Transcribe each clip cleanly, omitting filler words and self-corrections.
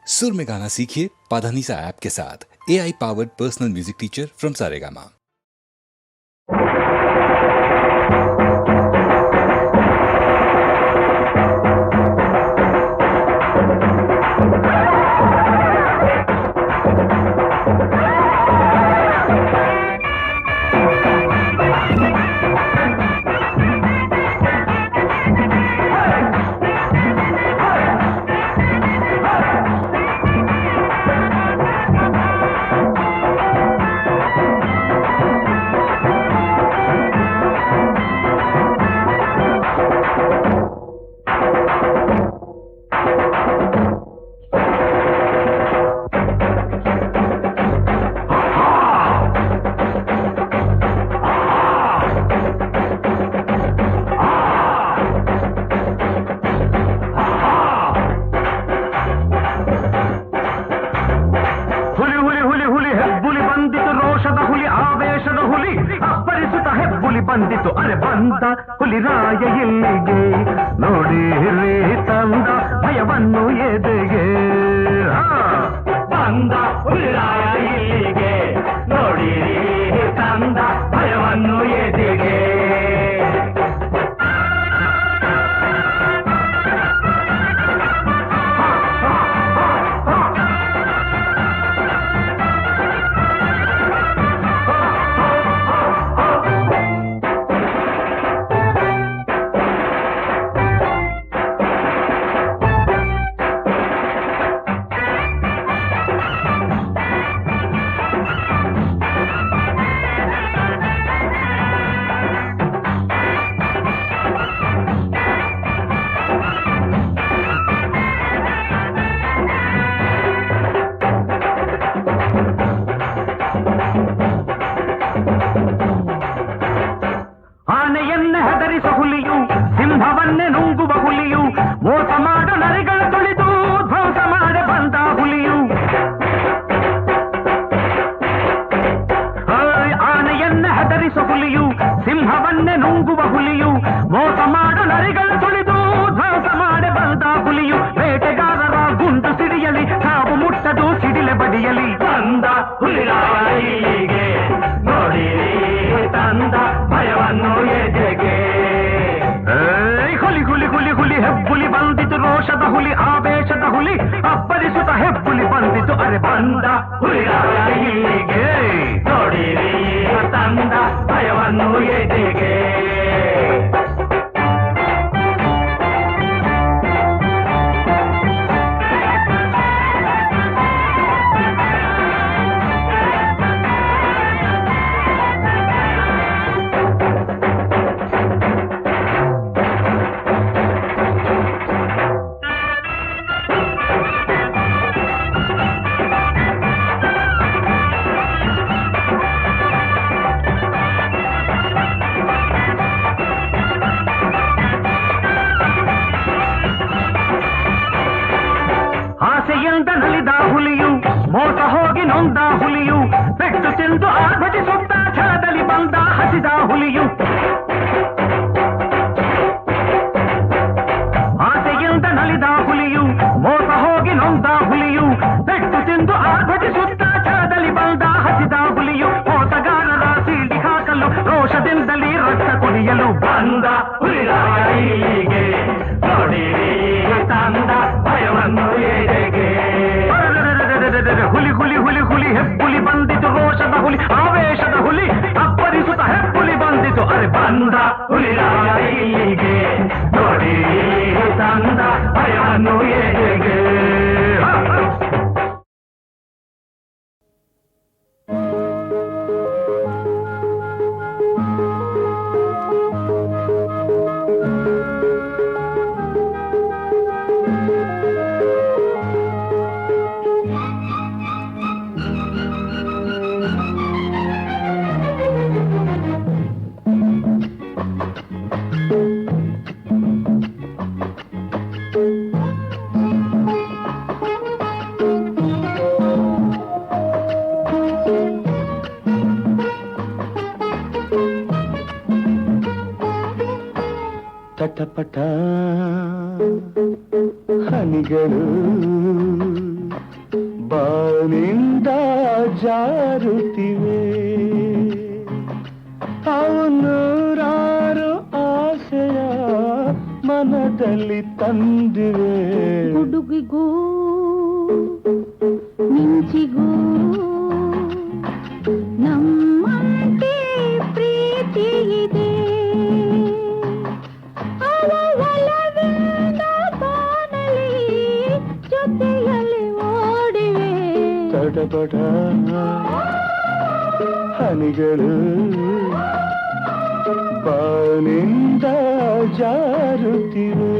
सुर में गाना सीखिए पाधानीसा ऐप के साथ। AI powered personal music teacher from Saregama. ಬಂದಿತು ಅರೆ ಬಂದ ಹುಲಿರಾಯ ಇಲ್ಲಿಗೆ ನೋಡಿ ತಂದ ಭಯವನ್ನು ಎದೆಗೆ ಬಂದ ಹುಲಿರಾಯ ಇಲ್ಲಿಗೆ ನೋಡಿ ತಂದ ಭಯವನ್ನು ಎದೆಗೆ ಹುಲಿಯು ಸಿಂಹವನ್ನೇ ನುಂಗುವ ಹುಲಿಯು ಮೋಸ ಮಾಡ ನರಿಗಳ ತುಳಿದು ಧ್ವಂಸ ಮಾಡ ಬಂದ ಹುಲಿಯು ಆನೆಯನ್ನ ಹೆದರಿಸ ಹುಲಿಯು ಸಿಂಹವನ್ನೇ ನುಂಗುವ ಹುಲಿಯು ಮೋಸ ಮಾಡ ನರಿಗಳ ತುಳಿದು ಧ್ವಂಸ ಮಾಡ ಬಂದ ಹುಲಿಯು ಬೇಟೆಗಾರರ ಗುಂಡು ಸಿಡಿಯಲಿ ಸಾವು ಮುಟ್ಟದು ಸಿಡಿಲೆ ಬಡಿಯಲಿ ಬಂದ ಹುಲಿಗೆ ನೋಡಿ ತಂದ ಭಯವನ್ನು ಎದೆಗೆ ಹುಲಿ ಹುಲಿ ಹುಲಿ ಹುಲಿ ಹೆಬ್ಬುಲಿ ಬಂದಿತು ರೋಷದ ಹುಲಿ ಆವೇಶದ ಹುಲಿ ಅಪ್ಪರಿಸುತ್ತ ಹೆಬ್ಬುಲಿ ಬಂದಿತು ಅರೆ ಬಂದ ಹುಲಿಗೆ ನೋಡಿರಿ ತಂದ ಭಯವನ್ನು ಎದೆಗೆ ನಲಿದ ಹುಲಿಯು ಮೋಸ ಹೋಗಿ ನೊಂದ ಹುಲಿಯು ಪೆಟ್ಟು ತಿಂದು ಆರ್ಭಟಿಸುತ್ತ ಛಲದಲ್ಲಿ ಬಂದ ಹಸಿದ ಹುಲಿಯು ಆಸೆಯಿಂದ ನಲಿದ ಹುಲಿಯು ಮೋಸ ಹೋಗಿ ನೊಂದ ಹುಲಿಯು ಪೆಟ್ಟು ತಿಂದು ಆರ್ಭಟಿಸುತ್ತ ಛಲದಲ್ಲಿ ಬಂದ ಹಸಿದ ಹುಲಿಯು ಮೋಸಗಾರರ ಸೀಳಿ ಹಾಕಲು ರೋಷದಿಂದಲೇ ರಕ್ತ ಕುಡಿಯಲು ಬಂದ ಹುಲಿಗೆ ನೋಡಿರಿ ತಂದ ಭಯವನ್ನು ಎದೆಗೆ ಹುಲಿ ಹುಲಿ ಹುಲಿ ಹುಲಿ ಹೆಬ್ಬುಲಿ ಬಂದಿತು ರೋಷದ ಹುಲಿ ಆವೇಶದ ಹುಲಿ ಅಪ್ಪರಿಸುತ್ತ ಹೆಬ್ಬುಲಿ ಬಂದಿತು ಅರೆ ಬಂದ ಹುಲಿಗೆ ನೋಡಿ ತಂದ ಭಯವನ್ನು ಎದೆಗೆ ಬಾನಿಂದ ಜಾರುತ್ತಿವೆ ಅವನೂರಾರು ಆಸೆಯ ಮನದಲ್ಲಿ ತಂದಿವೆ ಹುಡುಗಿಗೂ ಮಿಂಚಿಗೂ ನಮ್ಮಂತೆ ಪ್ರೀತಿ ಇದೆ ಅವ ಒಲವಿಂದ ಬಾನಲಿ ಜೊತೆಯಲ್ಲಿ ಓಡಿವೆ ತಡಬಡ ಹನಿಗಳು ಬಾನಿಂದ ಜಾರುತ್ತಿವೆ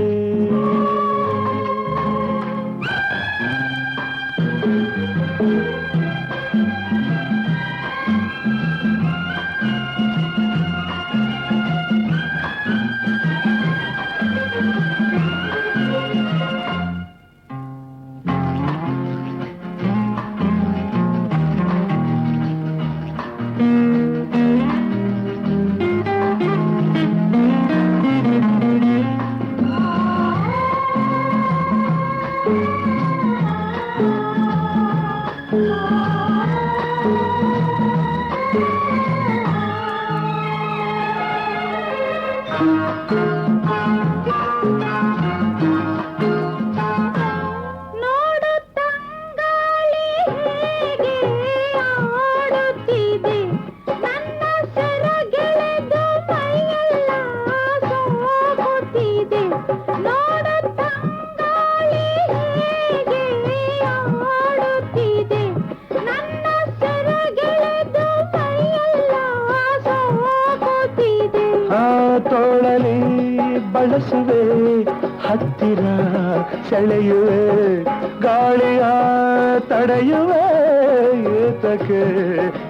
ತೋಳಲಿ ಬಳಸುವೆ ಹತ್ತಿರ ಸೆಳೆಯುವೆ ಗಾಳಿಯ ತಡೆಯುವೆ ಏತಕ್ಕೆ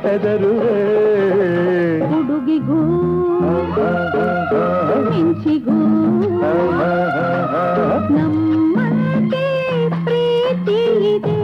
ಹೆದರುವೆ ಹುಡುಗಿಗೂ ಮಿಂಚಿಗೂ ನಮ್ಮಂತೆ ಪ್ರೀತಿ ಇದೆ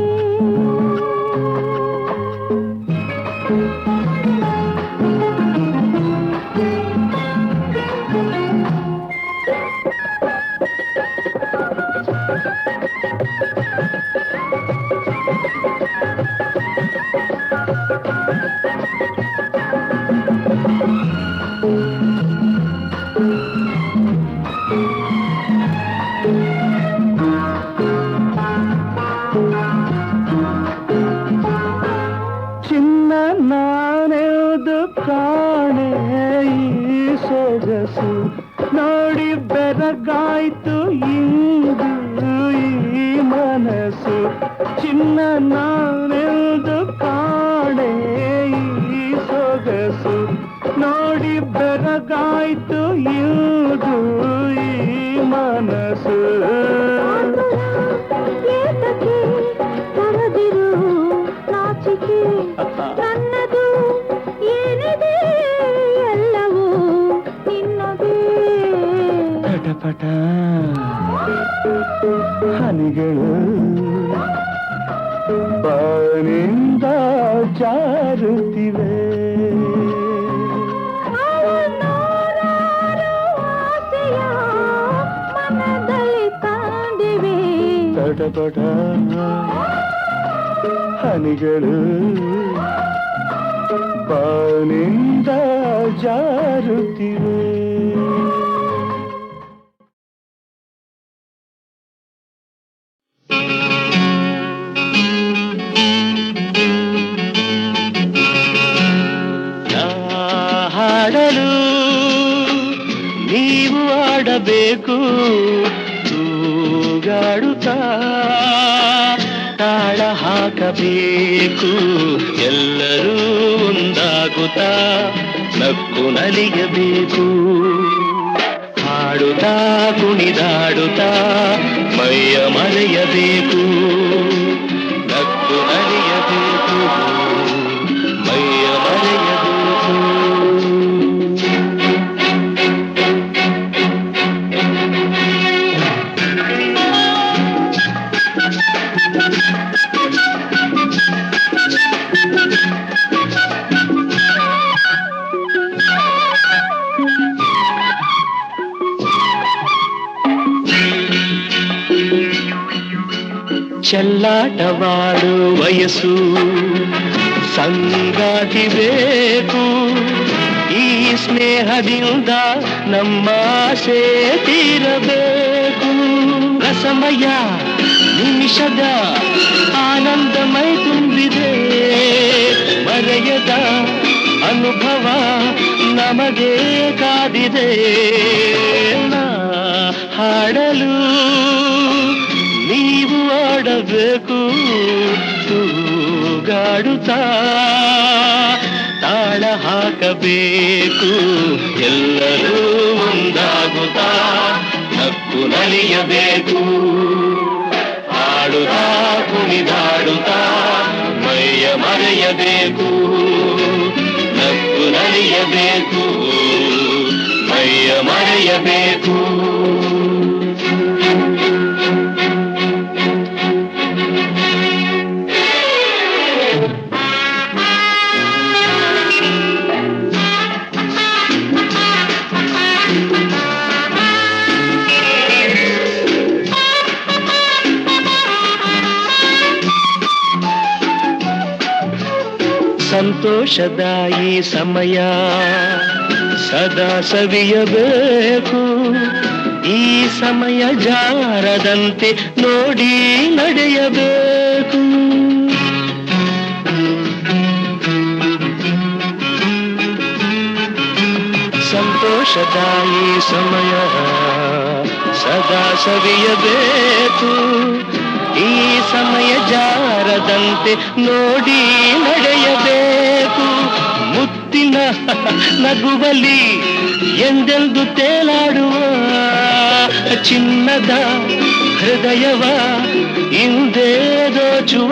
ಚಿನ್ನ ನಾನೆದು ಕಾಣೆ ಈ ಸೊಗಸು ನೋಡಿ ಬೆರಗಾಯ್ತು ಇಂದು ಈ ಮನಸ್ಸು ಚಿನ್ನ ನಾನೆದು ಕಾಣೆ ಈ ಸೊಗಸು ನೋಡಿ ಬೆರಗಾಯ್ತು ಇಂದು ಈ ಮನಸ್ಸು ಏತಕ್ಕೆ ತರದಿರು ನಾಚಿಕೆ ನನ್ನದು ಏನಿದೆ ಎಲ್ಲವೂ ನಿನ್ನದೇ ಪಟಪಟ ಹನಿಗಳು ಬಾನಿಂದ ಜಾರುತ್ತಿವೆ ಆಸೆಯ ಮನದಲ್ಲಿ ತಾಂಡಿವೆ ತಡಬಡ ಹನಿಗಳು ಬಾನಿಂದ ಜಾರುತ್ತಿವೆ ಹಾಡಲು ನೀವು ಆಡಬೇಕು ತೂಗಾಡುತ್ತಾ ತಾಳ ಹಾಕಬೇಕು ಎಲ್ಲರೂ ಒಂದಾಗುತ್ತಾ ನಕ್ಕು ನಲಿಯಬೇಕು ಹಾಡುತ್ತಾ ಕುಣಿದಾಡುತ್ತಾ ಮೈಯ ಮರೆಯಬೇಕು ನಕ್ಕು ನಲಿಯಬೇಕು ಮೈಯ ಮರೆಯಬೇಕು ಚೆಲ್ಲಾಟವಾಡು ವಯಸ್ಸು ಸಂಗಾತಿ ಬೇಕು ಈ ಸ್ನೇಹದಿಂದ ನಮ್ಮ ಆಸೆ ತೀರಬೇಕು ರಸಮಯ ನಿಮಿಷದ ಆನಂದಮೈ ತುಂಬಿದೆ ಮರೆಯದ ಅನುಭವ ನಮಗೆ ಕಾದಿದೆ ನಾ ಹಾಡಲು ನೀವು ಆಡಬೇಕು ತೂಗಾಡುತ್ತಾ ತಾಳ ಹಾಕಬೇಕು ಎಲ್ಲರೂ ಒಂದಾಗುತ್ತಾ ನಕ್ಕು ನಲಿಯಬೇಕು ಹಾಡುತ್ತಾ ಕುಣಿದಾಡುತ್ತಾ ಮೈಯ ಮರೆಯಬೇಕು ನಕ್ಕು ನಲಿಯಬೇಕು ಮೈಯ ಮರೆಯಬೇಕು ಸಂತೋಷದ ಈ ಸಮಯ ಸದಾ ಸವಿಯಬೇಕು ಈ ಸಮಯ ಜಾರದಂತೆ ನೋಡಿ ನಡೆಯಬೇಕು ಸಂತೋಷದ ಈ ಸಮಯ ಸದಾ ಸವಿಯಬೇಕು ಈ ಸಮಯ ಜಾರದಂತೆ ನೋಡಿ ನಡೆಯಬೇಕು ಮುತ್ತಿನ ನಗುವಲಿ ಎಂದೆಂದು ತೇಲಾಡುವ ಚಿನ್ನದ ಹೃದಯವ ಹಿಂದೆ ದೋಚುವ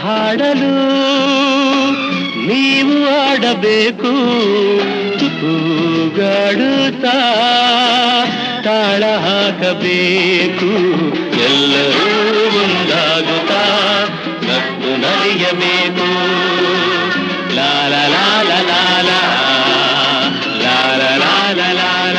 ಹಾಡಲು ನೀವು ಆಡಬೇಕು ತೂಗಾಡುತ್ತಾ ತಾಳ ಹಾಕಬೇಕು ಎಲ್ಲರೂ ಒಂದಾಗುತ್ತಾ ನಕ್ಕು ನಲಿಯಬೇಕು ಲಾಲ ಲಾಲ ಲಾಲ ಲಾಲ ಲಾಲ ಲಾಲ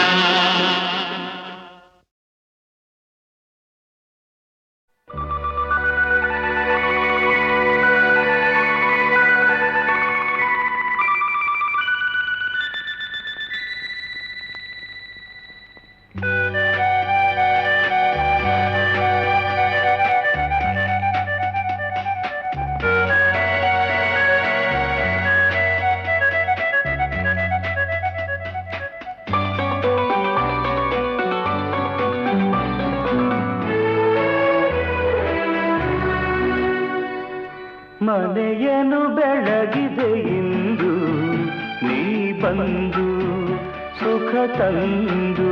ಮನೆಯನ್ನು ಬೆಳಗಿದೆ ಇಂದು ನೀ ಬಂದು ಸುಖ ತಂದು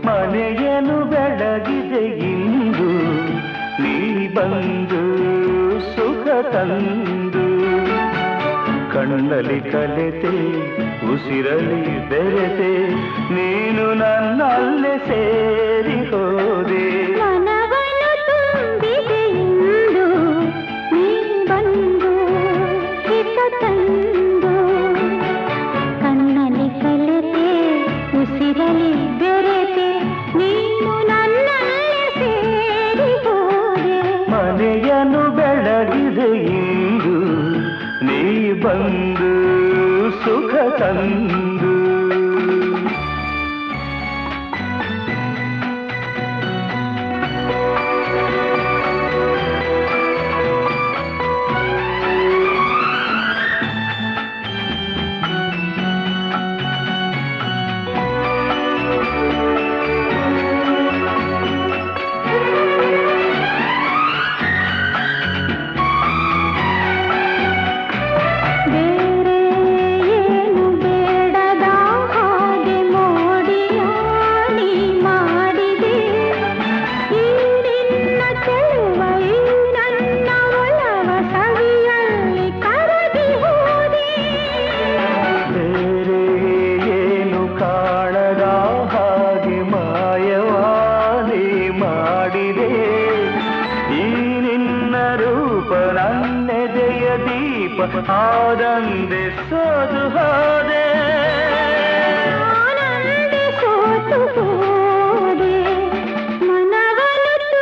ಮನೆಯನ್ನು ಬೆಳಗಿದೆ ಇಂದು ನೀ ಬಂದು ಸುಖ ತಂದು ಕಣ್ಣಲ್ಲಿ ಕಲೆತೆ ಉಸಿರಲಿ ಬೆರೆತೆ ನೀನು ನನ್ನಲ್ಲೇ ಸೇರಿ ಹೋದೆ ಕಣ್ಣಲ್ಲಿ ಕಲೆತೆ ಉಸಿರಲಿ ಬೆರೆತೆ ನೀನು ನನ್ನಲ್ಲೇ ಸೇರಿ ಹೋದೆ ಮನೆಯನ್ನು ಬೆಳಗಿದೆ ಇಂದು ನೀ ಬಂದು ಸುಖ ತಂದು ಆದಂದೆ ಸೋದು ಹೋದೆ ಆನಂದೆ ಸೋತು ಹೋದೆ ಮನವನ್ನು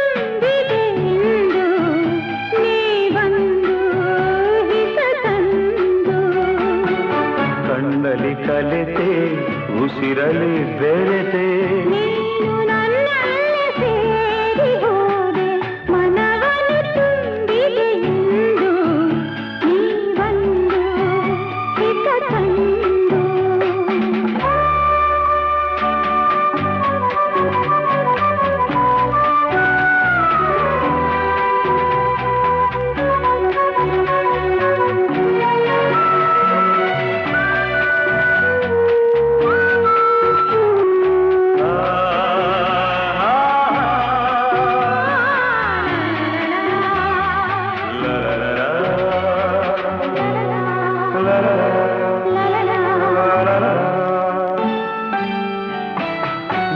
ಬೆರೆತೆ ನೀನು ನನ್ನಲ್ಲಿ ಸೇರಿ ಹೋದೆ ಮನವನ್ನು ತುಂಬಿದೆ ಎಂದು ನೀ ಬಂದು ಹಿತ ತಂದು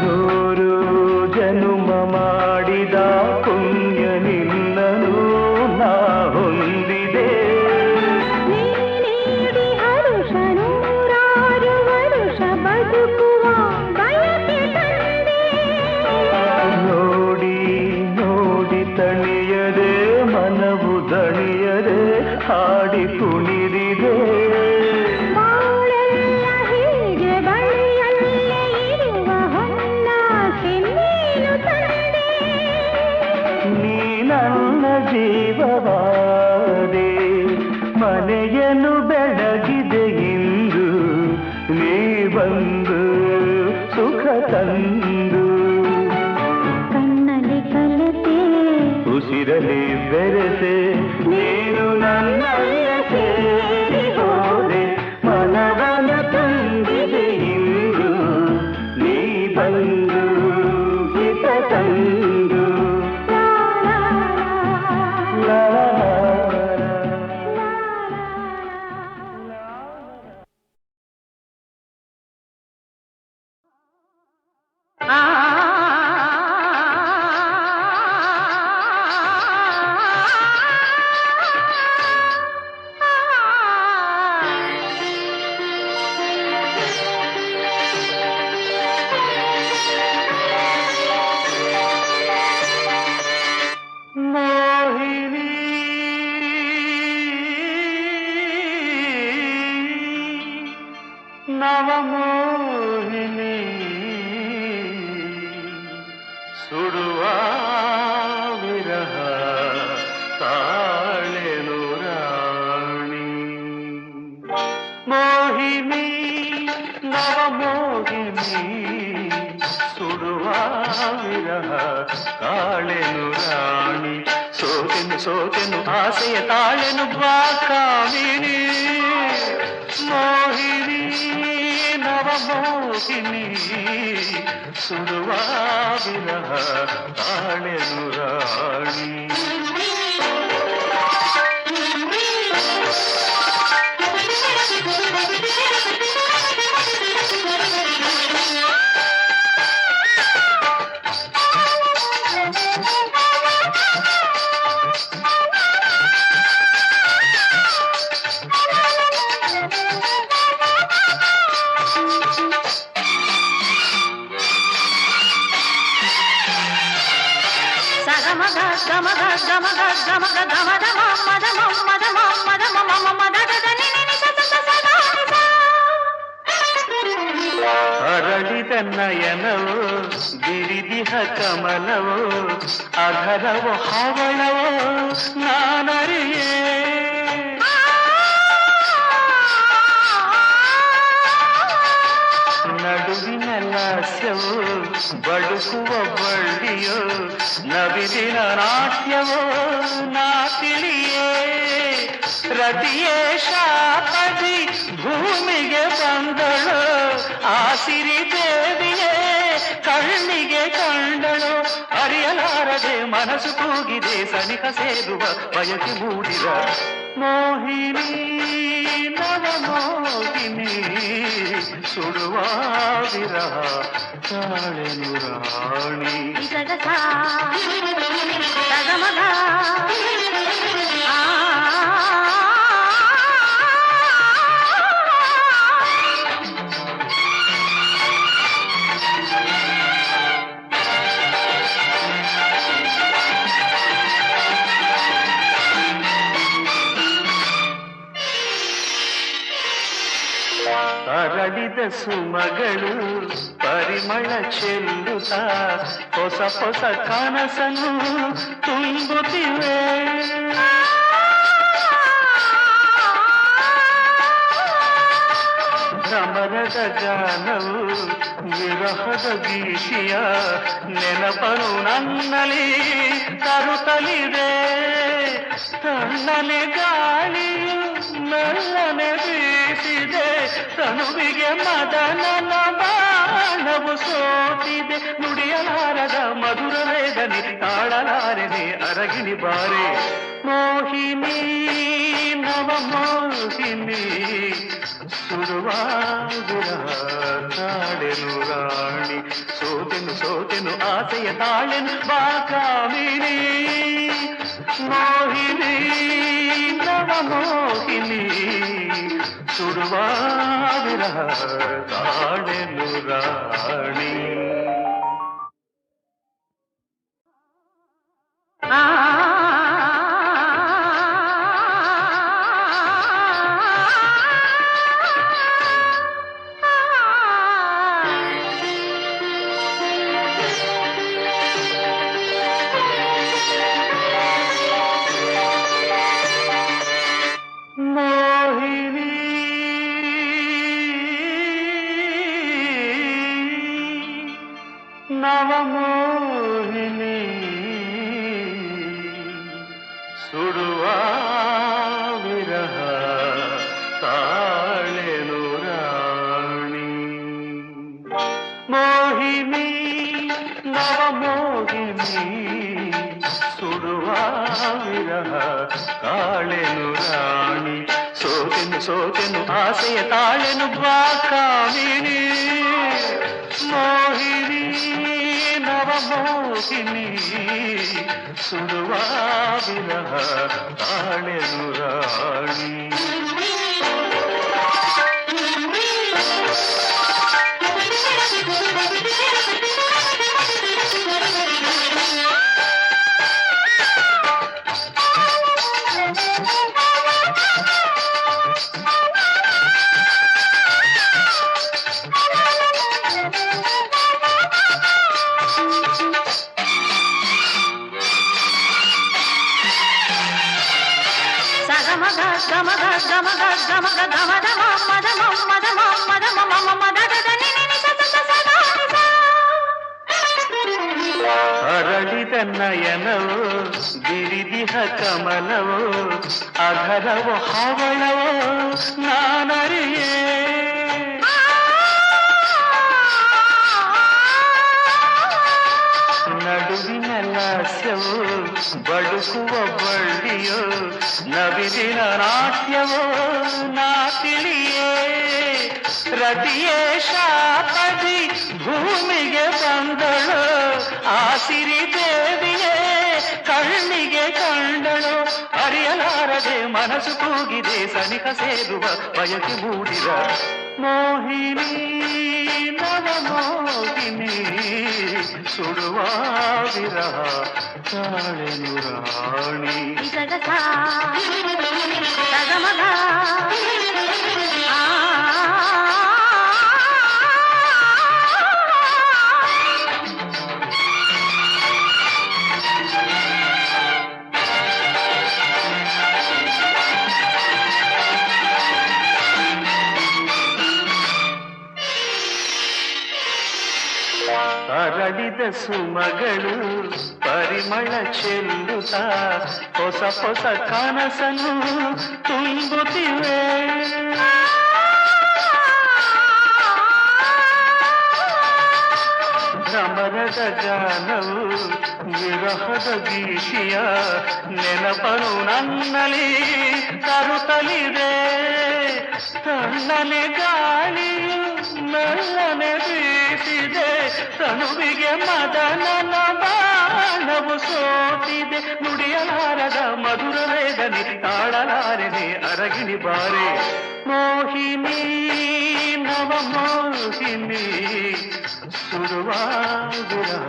ನೂರು ಜನುಮ ಮಾಡಿದ ಪುಣ್ಯ ನಿನ್ನನು ನಾ ಹೊಂದಿದೆ ನೀಡಿ ಹರುಷ ನೂರಾರು ವರುಷ ಬದುಕುವ ಬಯಕೆ ತಂದೆ ನೋಡಿ ನೋಡಿ ತಣಿಯದೆ ಮನವು ದಣಿಯದೆ ಹಾಡಿ ಕುಣಿದಿದೆ ಬಾಳೆಲ್ಲ ಹೀಗೆ ಬಳಿಯಲ್ಲೇ ಇರುವ ಹೊನ್ನಾಸೆ ನೀನು ತಂದೆ ನೀ ನನ್ನ ಜೀವವಾದೆ ಮನೆಯನ್ನು ಬೆಳಗಿದೆ ಇಂದು ನೀ ಬಂದು ಸುಖ ತಂದು ಕಣ್ಣಲ್ಲಿ ಕಲತೆ ಉಸಿರಲಿ ಬೆರೆತೆ ನೀನು ನನ್ನಲ್ಲ ಸೇರಿ ಹೋದೆ ಮನವನ ತುಂಬಿದೆ ಇಂದು ನೀ ಬಂದು ಹಿತ ತಂದು ಲಾ ಮೋಹಿನಿ ನವಮೋಹಿನಿ ಸುಡುವ ವಿರಹ ತಾಳೆನು ರಾಣಿ ಮೋಹಿನಿ ನವಮೋಹಿನಿ ಸುಡುವ ವಿರಹ ಕಾಳೆನು ರಾಣಿ ಸೋತೆನು ಸೋತೆನು ಆಸೆಯ ತಾಳೆನು ಬಾ ಕಾಮಿನಿ ಮೋಹಿನಿ ನವಮೋಹಿನಿ ಸುಡುವ ವಿರಹ ತಾಳೆನು ರಾಣಿ ಅರಳಿದ ನಯನವೋ ಗಿರಿದಿಹ ಕಮಲವೋ ಅಧರವೋ ಹವಳವೋ ನಾನರಿಯೇ ನಡುವಿನ ಲಾಸ್ಯವೋ ಬಳುಕುವ ಬಳ್ಳಿಯೋ ನವಿಲಿನ ನಾಟ್ಯವೋ ನಾ ತಿಳಿಯೇ ರತಿಯೇ ಶಾಪದಿ ಭೂಮಿಗೆ ಬಂದಳು ಆ ಸಿರಿ ದೇವಿಯೇ ಕಣ್ಣಿಗೆ ಕಂಡಳು ಅರಿಯಲಾರದೆ ಮನಸ್ಸು ಕೂಗಿದೆ ಸನಿಹ ಸೇರುವ ಬಯಕೆ ಮೂಡಿದ ಮೋಹಿನಿ ನವಮೋಹಿನಿ ಸುಡುವ ವಿರಹ ತಾಳೆನು ರಾಣಿ ಅರಳಿದ ಸುಮಗಳು ಪರಿಮಳ ಚೆಲ್ಲುತ್ತ ಹೊಸ ಹೊಸ ಕನಸನ್ನು ತುಂಬುತ್ತಿವೆ. ಭ್ರಮರದ ಗಾನವು ವಿರಹದ ಗೀತೆಯ ನೆನಪನು ನನ್ನಲ್ಲಿ ತರುತ್ತಲಿದೆ. ತಣ್ಣನೆ ಗಾಳಿಯು ಮೆಲ್ಲನೆ ಬೀಸಿದೆ, ತನುವಿಗೆ ಮದನನ ಬಾಣವು ಸೋತಿದೆ. ನುಡಿಯಲಾರದ ಮಧುರ ವೇದನೆ ತಾಳಲಾರನೆ ಅರಗಿಣಿ ಬಾರೆ. ಮೋಹಿನಿ ನವ ಮೋಹಿನಿ ಸುಡುವಾಗಿರ ತಾಳೆನು ರಾಣಿ. ಸೋತೆನು ಸೋತೆನು ಆಸೆಯ ತಾಳೆನು ಬಾಕಾಮಿನಿ. ಮೋಹಿನಿ ನವ ಮೋಹಿನಿ ಸುಡುವಾಗಿರ ತಾಳೆನು ರಾಣಿ. ನವಮೋಹಿನಿ ಸುಡುವ ವಿರಹ ತಾಳೆನು ರಾಣಿ. ಮೋಹಿನಿ ನವಮೋಹಿನಿ ಸುಡುವ ವಿರಹ ತಾಳೆನು ರಾಣಿ. ಸೋತೆನು ಸೋತೆನು ಆಸೆಯ ತಾಳೆನು ಬಾಕಾಮಿನಿ. ಮೋಹಿನಿ ನವಮೋಹಿನಿ ಸುಡುವ ವಿರಹ ತಾಳೆನು ರಾಣಿ. ಅರಳಿದ ನಯನವೋ ಬಿರಿದಿಹ ಕಮಲವೋ ಅಧರವೋ ಹವಳವೋ ನಾನರಿಯೇ. ನಡುವಿನ ಲಾಸ್ಯವೋ ಬಡುಕುವ ಬಳ್ಳಿಯೋ ನವಿಲಿನ ನಾಟ್ಯವೋ ನಾ ತಿಳಿಯೇ. ರತಿಯೇ ಶಾಪದಿ ಭೂಮಿಗೆ ಬಂದಳು, ಆ ಸಿರಿ ದೇವಿಯೇ ಕಣ್ಣಿಗೆ ಕಂಡಳು. ಅರಿಯಲಾರದೆ ಮನಸ್ಸು ಕೂಗಿದೆ, ಸನಿಹ ಸೇರುವ ಬಯಕೆ ಮೂಡಿದ. ಮೋಹಿನಿ ನವಮೋಹಿನಿ ಸುಡುವ ವಿರಹ ತಾಳೆನು ರಾಣಿ. ಅರಳಿದ ಸುಮಗಳು ಪರಿಮಳ ಚೆಲ್ಲುತ್ತ ಹೊಸ ಹೊಸ ಕನಸನ್ನು ತುಂಬುತ್ತಿವೆ. ಭ್ರಮರದ ಗಾನವು ವಿರಹದ ಗೀತೆಯ ನೆನಪನು ನನ್ನಲ್ಲಿ ತರುತ್ತಲಿದೆ. ತಣ್ಣನೆ ಗಾಳಿಯು ಮೆಲ್ಲನೆ ಬೀಸಿದೆ, ತನುವಿಗೆ ಮದನನ ಬಾಣವು ಸೋತಿದೆ. ನುಡಿಯಲಾರದ ಮಧುರ ವೇದನೆ ತಾಳಲಾರನೆ ಅರಗಿಣಿ ಬಾರೆ. ಮೋಹಿನಿ ನವಮೋಹಿನಿ ಸುಡುವ ವಿರಹ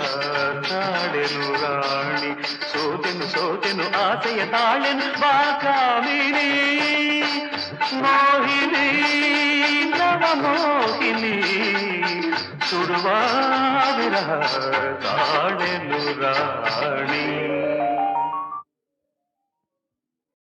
ತಾಳೆನು ರಾಣಿ. ಸೋತೆನು ಸೋತೆನು ಆಸೆಯ ತಾಳೆನು ಬಾಕಾಮಿನಿ. ಮೋಹಿನಿ ನವ ಮೋಹಿನಿ ಸುಡುವ ವಿರಹ ತಾಳೆನು